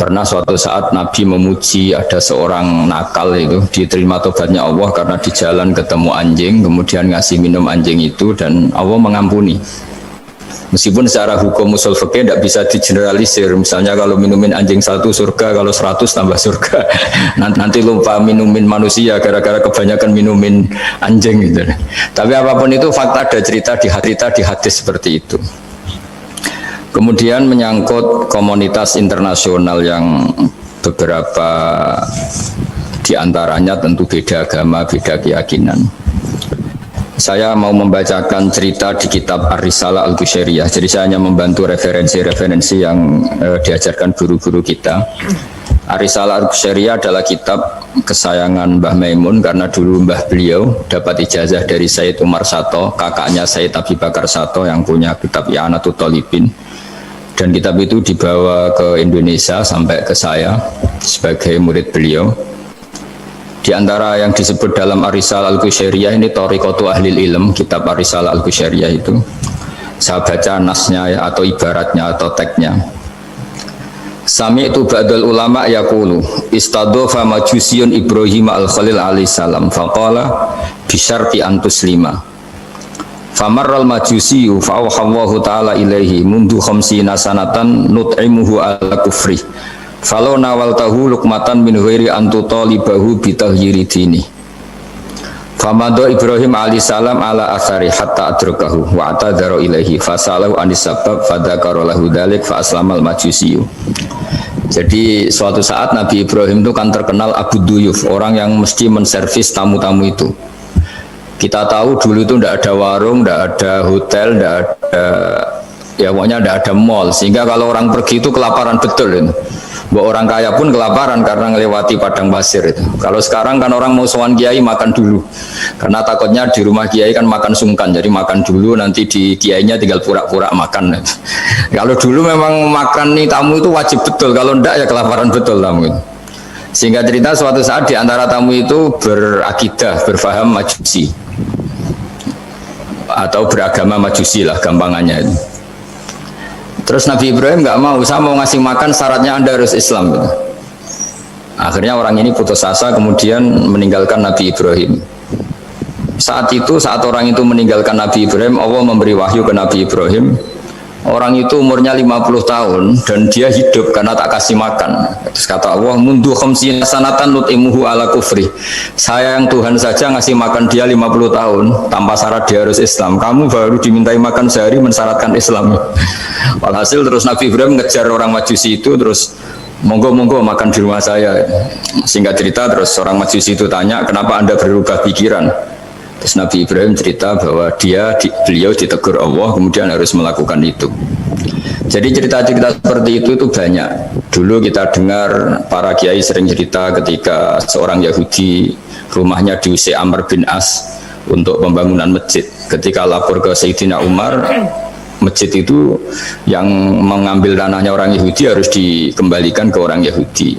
Pernah suatu saat Nabi memuji ada seorang nakal itu diterima tobatnya Allah karena di jalan ketemu anjing, kemudian ngasih minum anjing itu dan Allah mengampuni. Meskipun secara hukum usul fikih tidak bisa digeneralisir. Misalnya kalau minumin anjing 1 surga, kalau 100 tambah surga. Nanti lupa minumin manusia gara-gara kebanyakan minumin anjing gitu. Tapi apapun itu fakta ada cerita di hadis seperti itu. Kemudian menyangkut komunitas internasional yang beberapa diantaranya tentu beda agama, beda keyakinan. Saya mau membacakan cerita di kitab Ar-Risalah Al-Qushairiyah. Jadi saya hanya membantu referensi-referensi yang diajarkan guru-guru kita. Ar-Risalah Al-Qushairiyah adalah kitab kesayangan Mbah Maimun karena dulu mbah beliau dapat ijazah dari Sayyid Umar Sato, kakaknya Sayyid Abi Bakar Sato yang punya kitab I'anatul Thalibin. Dan kitab itu dibawa ke Indonesia sampai ke saya sebagai murid beliau. Di antara yang disebut dalam Ar-Risalah Al-Qushairiyah ini Thariqatu Ahlil Ilm, kitab Ar-Risalah Al-Qushairiyah itu. Saya baca nasnya ya, atau ibaratnya atau teksnya. Sami'tu ba'dal ulama yaqulu istadhafa majusiyun Ibrahim al-Khalil alaihi salam faqala bisyarti antuslima. Famarral majusiyu fa'awhallahu ta'ala ilaihi mundu khamsina sanatan nut'imuhu ala kufri falau nawaltahu lukmatan min ghairi antu talibahu bitahyiri dini. Famado Ibrahim alaihissalam ala athari hatta adrakahu wa atadharu ilaihi fasalahu anis sabab fadhakara lahu dhalik fa aslamal majusiyu. Jadi suatu saat Nabi Ibrahim itu kan terkenal Abu Duyuf, orang yang mesti menservis tamu-tamu itu. Kita tahu dulu itu tidak ada warung, tidak ada hotel, tidak ada, ya pokoknya tidak ada mall, sehingga kalau orang pergi itu kelaparan betul itu. Bahwa orang kaya pun kelaparan karena melewati padang pasir itu. Kalau sekarang kan orang mau sowan kiai makan dulu, karena takutnya di rumah kiai kan makan sungkan, jadi makan dulu nanti di kiainya tinggal pura-pura makan. Kalau dulu memang makan nih tamu itu wajib betul, kalau tidak ya kelaparan betul tamu itu. Sehingga cerita suatu saat di antara tamu itu berakidah, berfaham majusi atau beragama majusi lah gampangannya itu. Terus Nabi Ibrahim nggak mau, saya mau ngasih makan syaratnya Anda harus Islam gitu. Akhirnya orang ini putus asa kemudian meninggalkan Nabi Ibrahim. Saat orang itu meninggalkan Nabi Ibrahim, Allah memberi wahyu ke Nabi Ibrahim. Orang itu umurnya 50 tahun dan dia hidup karena tak kasih makan. Terus kata Allah, mundu khamsina sanatan nut'imuhu ala kufri. Saya yang Tuhan saja ngasih makan dia 50 tahun tanpa syarat dia harus Islam. Kamu baru dimintai makan sehari mensyaratkan Islam. Walhasil terus Nabi Ibrahim ngejar orang Majusi itu, terus monggo-monggo makan di rumah saya. Singkat cerita terus orang Majusi itu tanya, kenapa Anda berubah pikiran? Terus Nabi Ibrahim cerita bahwa beliau ditegur Allah kemudian harus melakukan itu. Jadi cerita-cerita seperti itu banyak. Dulu kita dengar para kiai sering cerita ketika seorang Yahudi rumahnya diusir Amr bin As untuk pembangunan masjid. Ketika lapor ke Sayyidina Umar, masjid itu yang mengambil tanahnya orang Yahudi harus dikembalikan ke orang Yahudi.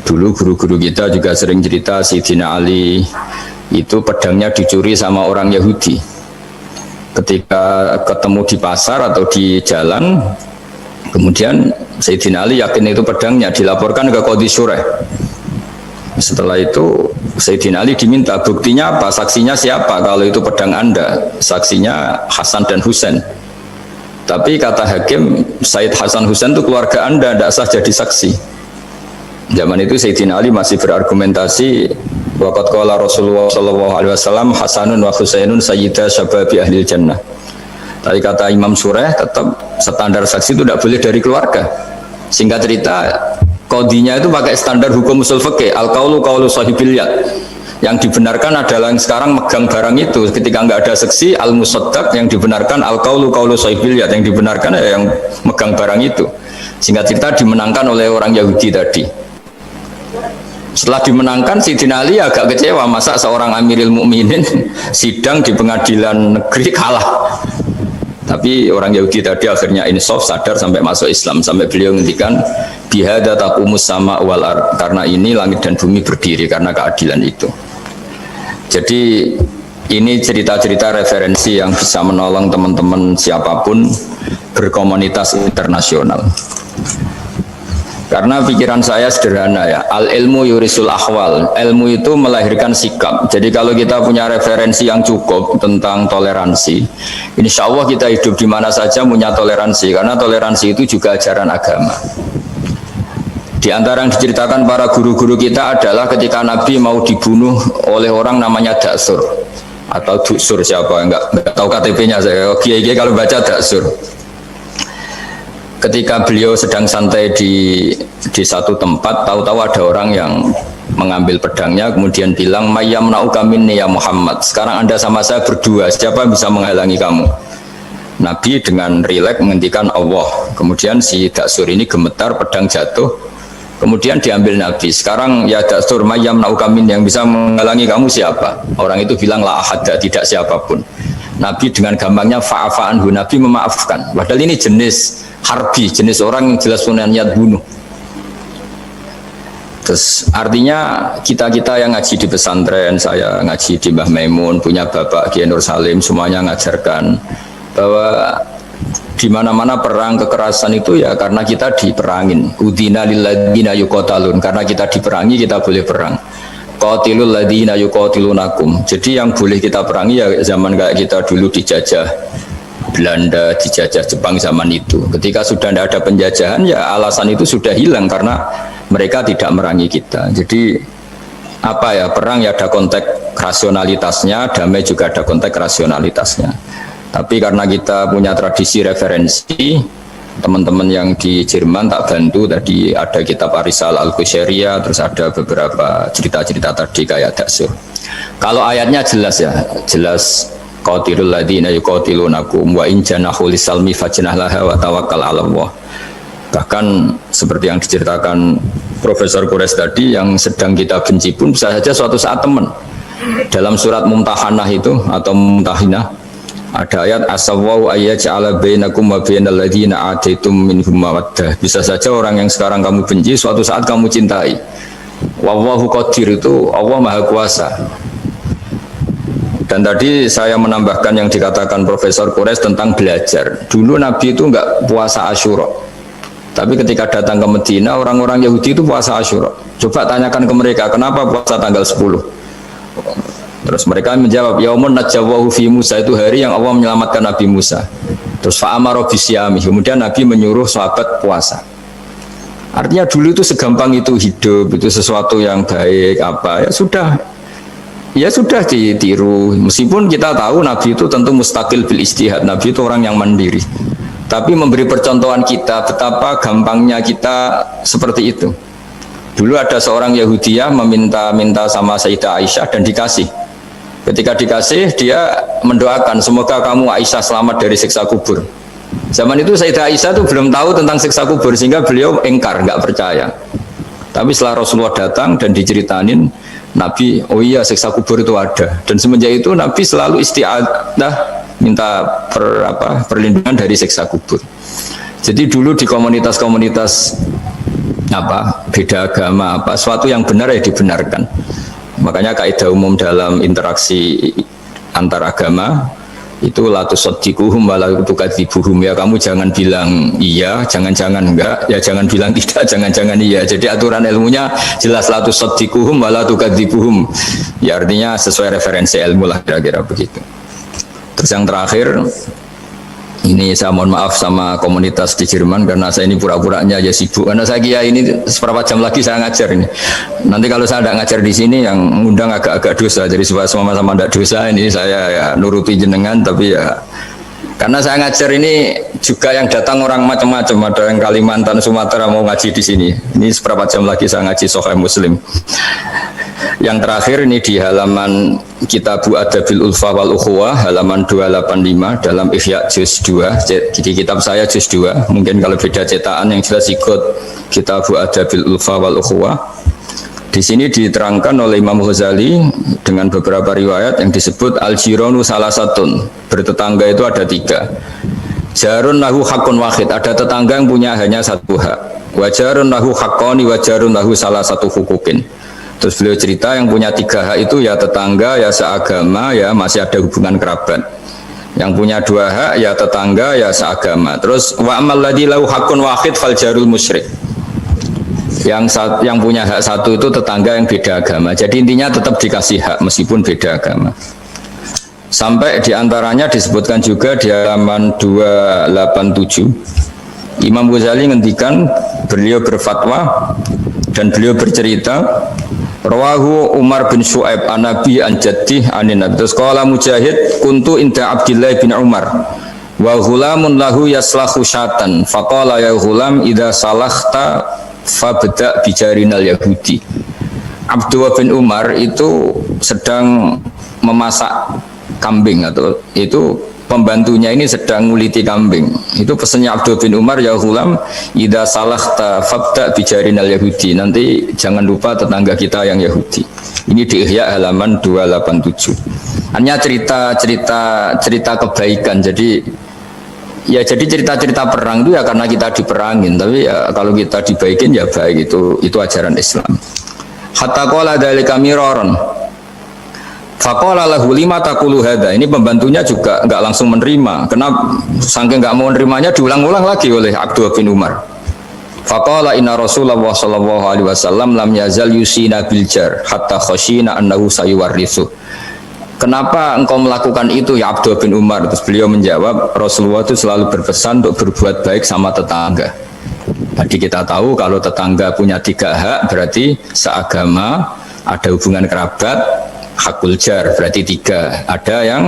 Dulu guru-guru kita juga sering cerita Sayyidina Ali itu pedangnya dicuri sama orang Yahudi. Ketika ketemu di pasar atau di jalan, kemudian Sayyidina Ali yakin itu pedangnya, dilaporkan ke Qadhi Syureh. Setelah itu Sayyidina Ali diminta, buktinya apa, saksinya siapa kalau itu pedang Anda? Saksinya Hasan dan Husain. Tapi kata hakim, Sayyid Hasan Husain itu keluarga Anda, tidak sah jadi saksi. Zaman itu Sayyidina Ali masih berargumentasi, waqad qala Rasulullah sallallahu alaihi wasallam Hasanun wa Husainun sayyida syababi ahlil jannah. Tapi kata Imam Sureh tetap standar saksi itu tidak boleh dari keluarga. Singkat cerita, qadhinya itu pakai standar hukum usul fikih, al-qaulu qaulu sahibil yad. Yang dibenarkan adalah yang sekarang megang barang itu. Ketika nggak ada saksi, al-musaddaq, yang dibenarkan al-qaulu qaulu sahibil yad, yang dibenarkan ya yang megang barang itu. Singkat cerita dimenangkan oleh orang Yahudi tadi. Setelah dimenangkan, Sayyidina Ali agak kecewa, masa seorang Amirul Mukminin sidang di pengadilan negeri kalah. Tapi orang Yahudi tadi akhirnya insaf, sadar sampai masuk Islam, sampai beliau ngendikan bihadza taqumus sama wal ard, karena ini langit dan bumi berdiri karena keadilan itu. Jadi ini cerita-cerita referensi yang bisa menolong teman-teman siapapun berkomunitas internasional. Karena pikiran saya sederhana ya, al ilmu yurisul ahwal, ilmu itu melahirkan sikap. Jadi kalau kita punya referensi yang cukup tentang toleransi, insya Allah kita hidup di mana saja punya toleransi, karena toleransi itu juga ajaran agama. Di antara yang diceritakan para guru-guru kita adalah ketika Nabi mau dibunuh oleh orang namanya Daksur atau Duksur, siapa enggak tahu KTP-nya saya. Kiai kalau baca Daksur. Ketika beliau sedang santai di satu tempat, tahu-tahu ada orang yang mengambil pedangnya, kemudian bilang, "Mayyam na'uka minni ya Muhammad." Sekarang Anda sama saya berdua, siapa yang bisa menghalangi kamu? Nabi dengan rileks menghentikan Allah. Kemudian si Daksur ini gemetar, pedang jatuh. Kemudian diambil Nabi. Sekarang ya Daksur, "Mayyam na'uka minni," yang bisa menghalangi kamu siapa? Orang itu bilang, "La ahada," tidak siapapun. Nabi dengan gampangnya fa'afa'anhu, Nabi memaafkan. Padahal ini jenis harbi, jenis orang yang jelas punya niat bunuh. Terus artinya kita yang ngaji di pesantren, saya ngaji di Mbah Maimun, punya Bapak Kiai Nur Salim, semuanya ngajarkan bahwa di mana-mana perang kekerasan itu ya karena kita diperangin. Udina lilladzina yuqatalun, karena kita diperangi kita boleh perang. Qatilul ladzina yuqatilunakum. Jadi yang boleh kita perangi ya zaman kayak kita dulu dijajah Belanda, dijajah Jepang zaman itu. Ketika sudah tidak ada penjajahan ya alasan itu sudah hilang karena mereka tidak merangi kita. Jadi apa ya, perang ya ada konteks rasionalitasnya, damai juga ada konteks rasionalitasnya. Tapi karena kita punya tradisi referensi, teman-teman yang di Jerman tak bantu, tadi ada kitab Arisal Al-Qusyairiyah, terus ada beberapa cerita-cerita tadi kayak Daksur. Kalau ayatnya jelas ya, jelas qatilul ladzina yuqatilunakum wa in janahu lisalmi fajnah laha wa tawakkal 'ala Allah. Bahkan seperti yang diceritakan Profesor Quraisy tadi, yang sedang kita benci pun bisa saja suatu saat teman. Dalam surat Mumtahanah itu atau Mumtahinah ada ayat asawwau ayyaj'ala bainakum wa bainal ladzina ataitum minhum mawaddah. Bisa saja orang yang sekarang kamu benci suatu saat kamu cintai. Wallahu qadir, itu Allah Maha Kuasa. Dan tadi saya menambahkan yang dikatakan Profesor Quraisy tentang belajar. Dulu Nabi itu enggak puasa Asyura. Tapi ketika datang ke Medina, orang-orang Yahudi itu puasa Asyura. Coba tanyakan ke mereka, kenapa puasa tanggal 10? Terus mereka menjawab, yaumun najjawahu fi Musa, itu hari yang Allah menyelamatkan Nabi Musa. Terus fa'amara bisyami, kemudian Nabi menyuruh sahabat puasa. Artinya dulu itu segampang itu hidup, itu sesuatu yang baik apa ya sudah ditiru. Meskipun kita tahu Nabi itu tentu mustaqil bil ijtihad, Nabi itu orang yang mandiri. Tapi memberi percontohan kita betapa gampangnya kita seperti itu. Dulu ada seorang Yahudiyah meminta sama Sayyidah Aisyah dan dikasih. Ketika dikasih, dia mendoakan semoga kamu Aisyah selamat dari siksa kubur. Zaman itu Sayyidah Aisyah itu belum tahu tentang siksa kubur, sehingga beliau engkar, nggak percaya. Tapi setelah Rasulullah datang dan diceritanin Nabi, oh iya siksa kubur itu ada. Dan semenjak itu Nabi selalu isti'adah, minta perlindungan dari siksa kubur. Jadi dulu di komunitas-komunitas beda agama suatu yang benar ya dibenarkan. Makanya kaidah umum dalam interaksi antar agama itu la tusaddiquhum wa la tukadzibuhum, ya kamu jangan bilang iya, jangan-jangan enggak, ya jangan bilang tidak, jangan-jangan iya. Jadi aturan ilmunya jelas la tusaddiquhum wa la tukadzibuhum. Ya artinya sesuai referensi ilmu lah, kira-kira begitu. Terus yang terakhir, ini saya mohon maaf sama komunitas di Jerman karena saya ini pura-puranya aja sibuk. Karena saya kira ini seberapa jam lagi saya ngajar ini. Nanti kalau saya tidak ngajar di sini yang mengundang agak-agak dosa. Jadi supaya sama-sama tidak dosa, ini saya ya nuruti jenengan. Tapi ya karena saya ngajar ini juga yang datang orang macam-macam. Ada yang Kalimantan, Sumatera mau ngaji di sini. Ini seberapa jam lagi saya ngaji Sahih Muslim. Yang terakhir ini di halaman Kitabu Adabil Ulfa wal Ukhuwah halaman 285 dalam Ihya juz 2. Di kitab saya juz 2. Mungkin kalau beda cetakan yang jelas ikut Kitabu Adabil Ulfa wal Ukhuwah. Di sini diterangkan oleh Imam Ghazali dengan beberapa riwayat yang disebut al-jiranu salasatun. Bertetangga itu ada 3. Jarun lahu hakun wahid, ada tetangga yang punya hanya satu hak. Wajarun lahu hakoni wajarun lahu salah satu hukukin. Terus beliau cerita yang punya 3 hak itu ya tetangga, ya seagama, ya masih ada hubungan kerabat. Yang punya 2 hak ya tetangga, ya seagama. Terus wa amal ladzi lahu hakun wahid fal jarul musyrik. Yang punya hak satu itu tetangga yang beda agama. Jadi intinya tetap dikasih hak meskipun beda agama. Sampai diantaranya disebutkan juga di halaman 287. Imam Ghazali ngendikan, beliau berfatwa dan beliau bercerita, rawahu Umar bin Shu'aib an Nabi an Jaddih anin Nabi. Terus qala Mujahid kuntu inda Abdullah bin Umar wa ghulamun lahu yaslahu syatan faqala ya ghulam idza salakhta fabda bijarinal yahudi. Abdullah bin Umar itu sedang memasak kambing, atau itu pembantunya ini sedang nguliti kambing. Itu pesannya Abdullah bin Umar, ya ghulam idza salakhta fabda bijarinal yahudi, nanti jangan lupa tetangga kita yang Yahudi. Ini di Ihya halaman 287. Hanya cerita kebaikan. Jadi cerita-cerita perang itu ya karena kita diperangin, tapi ya kalau kita dibaikin ya baik, itu ajaran Islam. Hatta qala dzalika miraron. Faqala lahu lima taqulu hadza. Ini pembantunya juga enggak langsung menerima. Karena saking enggak mau menerimanya diulang-ulang lagi oleh Abdullah bin Umar. Faqala inna Rasulullah sallallahu alaihi wasallam lam yazal yusina bil jar hatta khashina annahu sayuwarrithu. Kenapa engkau melakukan itu ya Abdullah bin Umar? Terus beliau menjawab, Rasulullah itu selalu berpesan untuk berbuat baik sama tetangga. Jadi kita tahu kalau tetangga punya 3 hak, berarti seagama, ada hubungan kerabat, hakul jar, berarti 3. Ada yang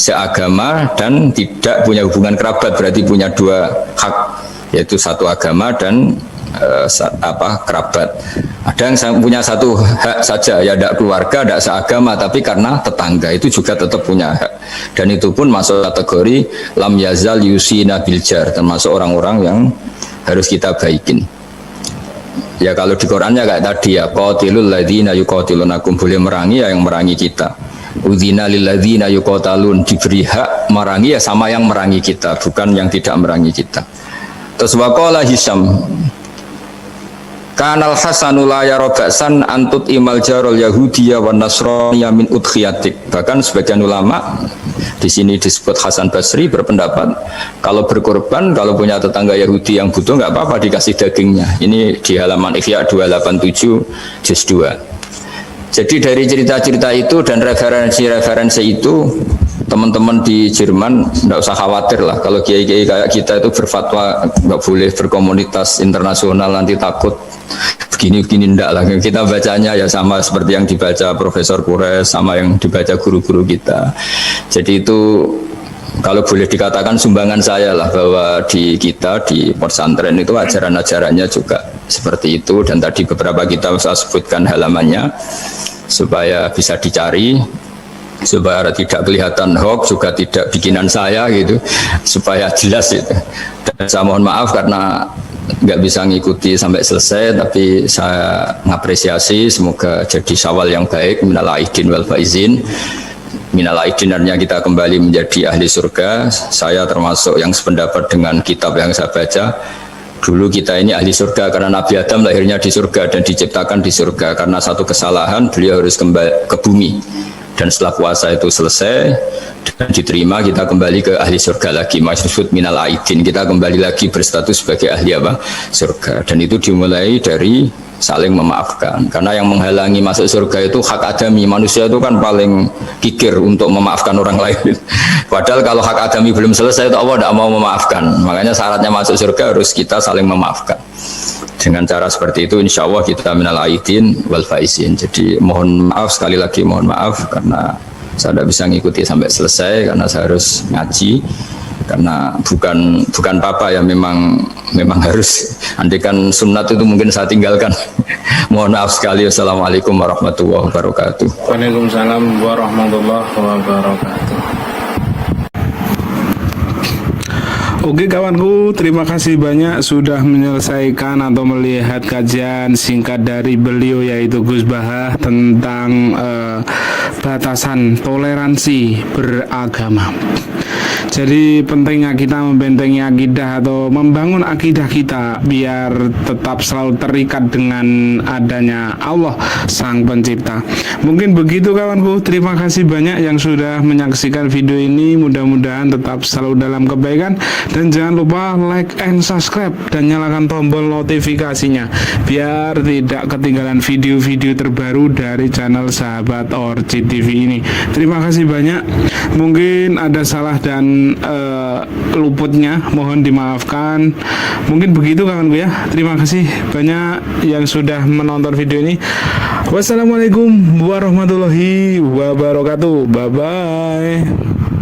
seagama dan tidak punya hubungan kerabat, berarti punya 2 hak, yaitu satu agama dan kerabat. Ada yang punya 1 hak saja, ya tidak keluarga, tidak seagama, tapi karena tetangga, itu juga tetap punya hak. Dan itu pun masuk kategori lam yazal yusina bil jar, termasuk orang-orang yang harus kita baikin. Ya kalau di Qurannya kayak tadi ya, qatilul ladzina yuqatilunakum, boleh merangi ya yang merangi kita. Udzina lil ladzina yuqatalun, diberi hak merangi ya sama yang merangi kita, bukan yang tidak merangi kita. Terus waqala Hisham, kanal Hasanul la yara ba'san antut imal jarul yahudiyya wan nasraniyya min udkhiyatik. Bahkan sebagian ulama di sini disebut Hasan Basri berpendapat kalau berkorban, kalau punya tetangga Yahudi yang butuh nggak apa-apa dikasih dagingnya. Ini di halaman Ihya 287 juz 2. Jadi dari cerita-cerita itu dan referensi-referensi itu, teman-teman di Jerman nggak usah khawatir lah kalau kiai-kiai kayak kita itu berfatwa nggak boleh berkomunitas internasional nanti takut begini-begini, ndak lah. Kita bacanya ya sama seperti yang dibaca Profesor Kures, sama yang dibaca guru-guru kita. Jadi itu kalau boleh dikatakan sumbangan saya lah, bahwa di kita di pesantren itu ajaran-ajarannya juga seperti itu. Dan tadi beberapa kita saya sebutkan halamannya supaya bisa dicari, supaya tidak kelihatan hoax, juga tidak bikinan saya gitu, supaya jelas itu. Dan saya mohon maaf karena nggak bisa ngikuti sampai selesai, tapi saya ngapresiasi, semoga jadi syawal yang baik. Minal aidin wal faizin. Minal aidin artinya kita kembali menjadi ahli surga. Saya termasuk yang sependapat dengan kitab yang saya baca. Dulu kita ini ahli surga karena Nabi Adam lahirnya di surga dan diciptakan di surga. Karena satu kesalahan beliau harus kembali ke bumi. Dan setelah puasa itu selesai dan diterima, kita kembali ke ahli surga lagi. Maksud minal aidin, kita kembali lagi berstatus sebagai ahli apa? Surga. Dan itu dimulai dari saling memaafkan. Karena yang menghalangi masuk surga itu hak adami. Manusia itu kan paling kikir untuk memaafkan orang lain. Padahal kalau hak adami belum selesai itu Allah tidak mau memaafkan. Makanya syaratnya masuk surga harus kita saling memaafkan. Dengan cara seperti itu insya Allah kita minal aidin wal faizin. Jadi mohon maaf, sekali lagi mohon maaf karena saya tidak bisa ngikuti sampai selesai karena saya harus ngaji, karena bukan apa ya, memang harus, andikan sunat itu mungkin saya tinggalkan. Mohon maaf sekali. Wassalamualaikum warahmatullahi wabarakatuh. Waalaikumsalam warahmatullahi wabarakatuh. Oke kawanku, terima kasih banyak sudah menyelesaikan atau melihat kajian singkat dari beliau, yaitu Gus Bahah, tentang batasan toleransi beragama. Jadi pentingnya kita membentengi akidah atau membangun akidah kita biar tetap selalu terikat dengan adanya Allah Sang Pencipta. Mungkin begitu kawanku, terima kasih banyak yang sudah menyaksikan video ini. Mudah-mudahan tetap selalu dalam kebaikan Dan jangan lupa like and subscribe dan nyalakan tombol notifikasinya biar tidak ketinggalan video-video terbaru dari channel Sahabat Orchid TV ini. Terima kasih banyak. Mungkin ada salah dan luputnya, mohon dimaafkan. Mungkin begitu kawanku ya. Terima kasih banyak yang sudah menonton video ini. Wassalamualaikum warahmatullahi wabarakatuh. Bye bye.